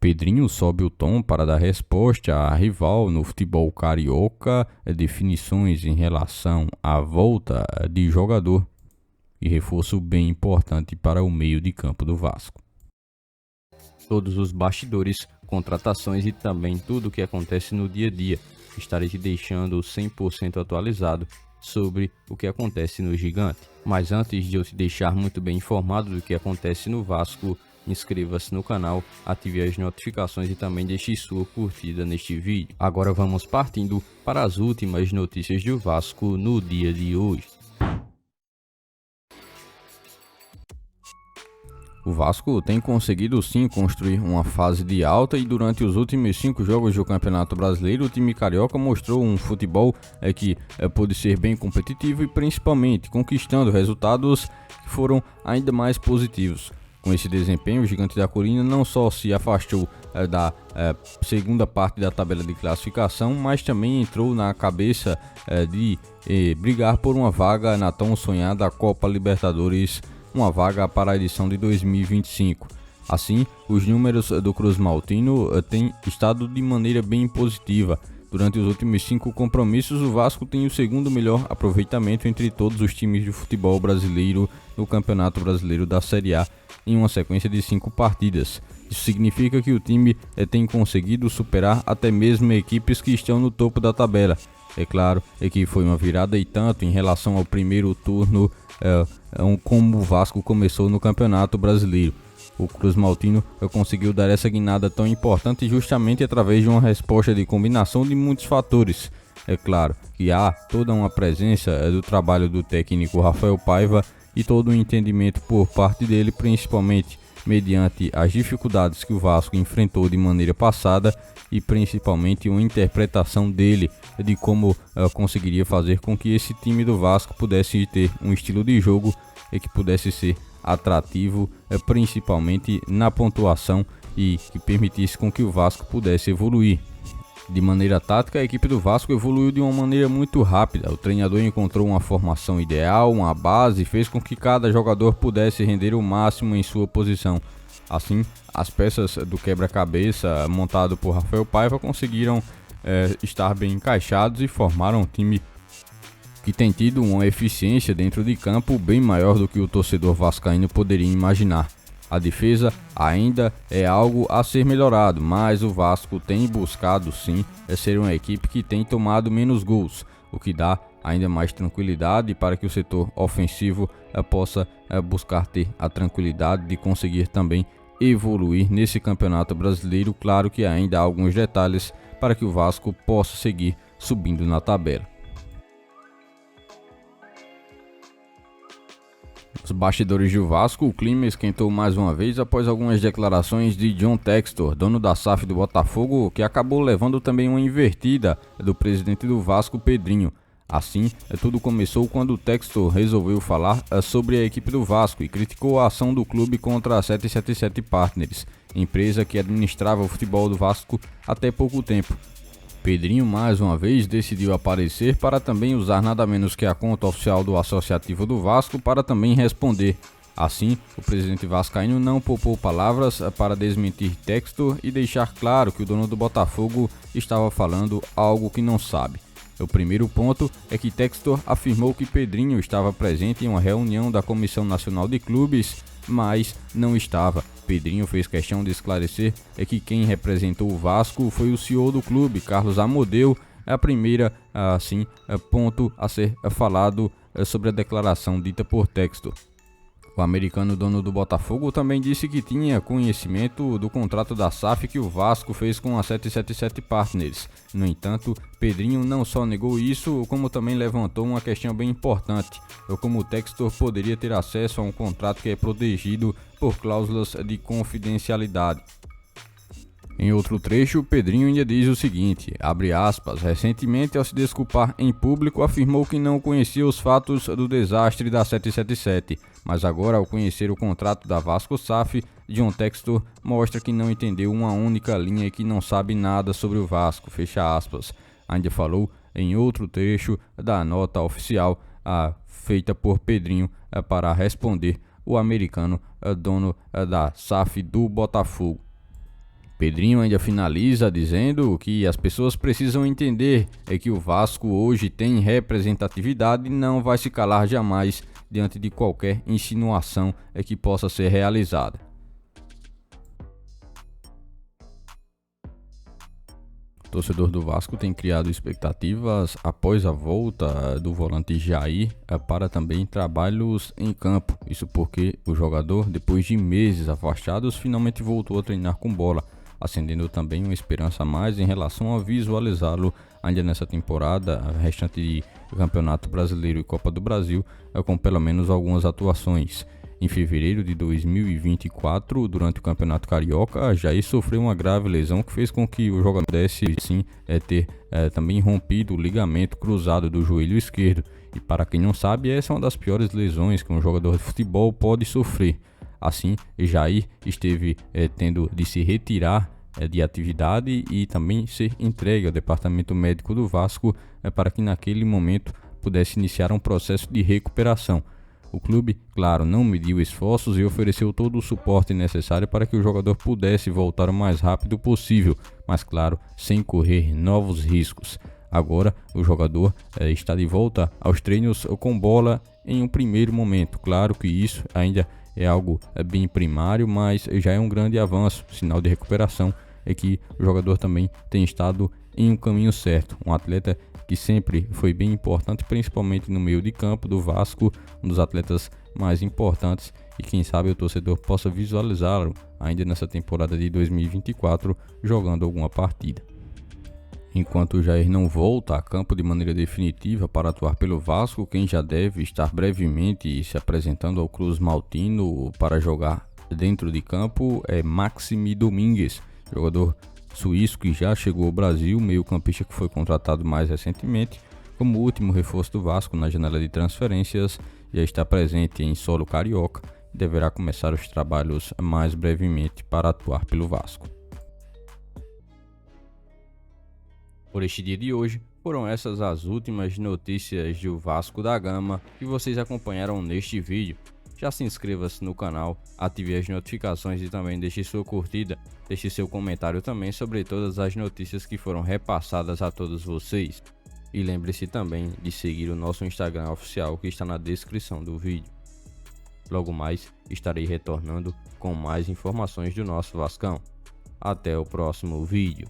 Pedrinho sobe o tom para dar resposta à rival no futebol carioca, definições em relação à volta de jogador e reforço bem importante para o meio de campo do Vasco. Todos os bastidores, contratações e também tudo o que acontece no dia a dia. Estarei te deixando 100% atualizado sobre o que acontece no Gigante. Mas antes de eu te deixar muito bem informado do que acontece no Vasco, inscreva-se no canal, ative as notificações e também deixe sua curtida neste vídeo. Agora vamos partindo para as últimas notícias do Vasco no dia de hoje. O Vasco tem conseguido sim construir uma fase de alta e durante os últimos 5 jogos do Campeonato Brasileiro o time carioca mostrou um futebol que pôde ser bem competitivo e principalmente conquistando resultados que foram ainda mais positivos. Com esse desempenho, o Gigante da Colina não só se afastou da segunda parte da tabela de classificação, mas também entrou na cabeça de brigar por uma vaga na tão sonhada Copa Libertadores, uma vaga para a edição de 2025. Assim, os números do Cruz Maltino têm estado de maneira bem positiva. Durante os últimos 5 compromissos, o Vasco tem o segundo melhor aproveitamento entre todos os times de futebol brasileiro no Campeonato Brasileiro da Série A, em uma sequência de 5 partidas. Isso significa que o time tem conseguido superar até mesmo equipes que estão no topo da tabela. É claro que foi uma virada e tanto em relação ao primeiro turno, como o Vasco começou no Campeonato Brasileiro. O Cruz Maltino conseguiu dar essa guinada tão importante justamente através de uma resposta de combinação de muitos fatores. É claro que há toda uma presença do trabalho do técnico Rafael Paiva e todo o entendimento por parte dele, principalmente mediante as dificuldades que o Vasco enfrentou de maneira passada e principalmente uma interpretação dele de como conseguiria fazer com que esse time do Vasco pudesse ter um estilo de jogo e que pudesse ser atrativo, principalmente na pontuação e que permitisse com que o Vasco pudesse evoluir. De maneira tática, a equipe do Vasco evoluiu de uma maneira muito rápida. O treinador encontrou uma formação ideal, uma base e fez com que cada jogador pudesse render o máximo em sua posição. Assim, as peças do quebra-cabeça montado por Rafael Paiva conseguiram estar bem encaixados e formaram um time que tem tido uma eficiência dentro de campo bem maior do que o torcedor vascaíno poderia imaginar. A defesa ainda é algo a ser melhorado, mas o Vasco tem buscado sim ser uma equipe que tem tomado menos gols, o que dá ainda mais tranquilidade para que o setor ofensivo possa buscar ter a tranquilidade de conseguir também evoluir nesse Campeonato Brasileiro. Claro que ainda há alguns detalhes para que o Vasco possa seguir subindo na tabela. Os bastidores do Vasco, o clima esquentou mais uma vez após algumas declarações de John Textor, dono da SAF do Botafogo, que acabou levando também uma invertida do presidente do Vasco, Pedrinho. Assim, tudo começou quando o Textor resolveu falar sobre a equipe do Vasco e criticou a ação do clube contra a 777 Partners, empresa que administrava o futebol do Vasco até pouco tempo. Pedrinho mais uma vez decidiu aparecer para também usar nada menos que a conta oficial do Associativo do Vasco para também responder. Assim, o presidente vascaíno não poupou palavras para desmentir Textor e deixar claro que o dono do Botafogo estava falando algo que não sabe. O primeiro ponto é que Textor afirmou que Pedrinho estava presente em uma reunião da Comissão Nacional de Clubes, mas não estava. Pedrinho fez questão de esclarecer que quem representou o Vasco foi o CEO do clube, Carlos Amodeu. É a primeira, ponto a ser falado sobre a declaração dita por Textor. O americano dono do Botafogo também disse que tinha conhecimento do contrato da SAF que o Vasco fez com a 777 Partners. No entanto, Pedrinho não só negou isso, como também levantou uma questão bem importante: como o Textor poderia ter acesso a um contrato que é protegido por cláusulas de confidencialidade. Em outro trecho, Pedrinho ainda diz o seguinte, abre aspas, recentemente ao se desculpar em público afirmou que não conhecia os fatos do desastre da 777, mas agora ao conhecer o contrato da Vasco SAF, John Textor mostra que não entendeu uma única linha e que não sabe nada sobre o Vasco, fecha aspas. Ainda falou em outro trecho da nota oficial feita por Pedrinho para responder o americano dono da SAF do Botafogo. Pedrinho ainda finaliza dizendo que as pessoas precisam entender que o Vasco hoje tem representatividade e não vai se calar jamais diante de qualquer insinuação que possa ser realizada. O torcedor do Vasco tem criado expectativas após a volta do volante Jair para também trabalhos em campo. Isso porque o jogador, depois de meses afastados, finalmente voltou a treinar com bola, acendendo também uma esperança a mais em relação a visualizá-lo ainda nessa temporada restante de Campeonato Brasileiro e Copa do Brasil, com pelo menos algumas atuações. Em fevereiro de 2024, durante o Campeonato Carioca, Jair sofreu uma grave lesão que fez com que o jogador pudesse sim ter também rompido o ligamento cruzado do joelho esquerdo. E para quem não sabe, essa é uma das piores lesões que um jogador de futebol pode sofrer. Assim, Jair esteve tendo de se retirar de atividade e também ser entregue ao departamento médico do Vasco para que naquele momento pudesse iniciar um processo de recuperação. O clube, claro, não mediu esforços e ofereceu todo o suporte necessário para que o jogador pudesse voltar o mais rápido possível, mas claro, sem correr novos riscos. Agora, o jogador está de volta aos treinos com bola em um primeiro momento. Claro que isso ainda é algo bem primário, mas já é um grande avanço, sinal de recuperação, é que o jogador também tem estado em um caminho certo. Um atleta que sempre foi bem importante, principalmente no meio de campo do Vasco, um dos atletas mais importantes, e quem sabe o torcedor possa visualizá-lo ainda nessa temporada de 2024 jogando alguma partida. Enquanto o Jair não volta a campo de maneira definitiva para atuar pelo Vasco, quem já deve estar brevemente se apresentando ao Cruz Maltino para jogar dentro de campo é Maxime Domingues, jogador suíço que já chegou ao Brasil, meio-campista que foi contratado mais recentemente como último reforço do Vasco na janela de transferências, já está presente em solo carioca e deverá começar os trabalhos mais brevemente para atuar pelo Vasco. Por este dia de hoje, foram essas as últimas notícias do Vasco da Gama que vocês acompanharam neste vídeo. Já se inscreva-se no canal, ative as notificações e também deixe sua curtida, deixe seu comentário também sobre todas as notícias que foram repassadas a todos vocês. E lembre-se também de seguir o nosso Instagram oficial que está na descrição do vídeo. Logo mais estarei retornando com mais informações do nosso Vascão. Até o próximo vídeo.